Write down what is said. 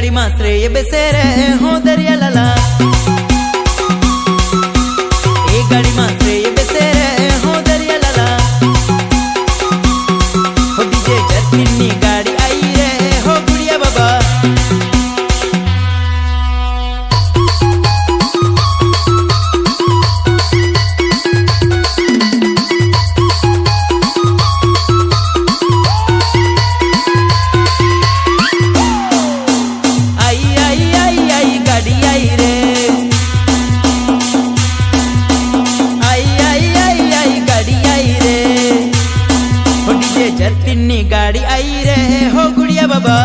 गाड़ी मास्रे ये बेसेरे हो दरिया लाला ए गाड़ी मास्रे ये बेसेरे हो दरिया लाला हो डीजे जर्किनी गाड़ी आई रे हो गुड़िया बाबा जर्किनी गाड़ी आई रे हो गुड़िया बाबा।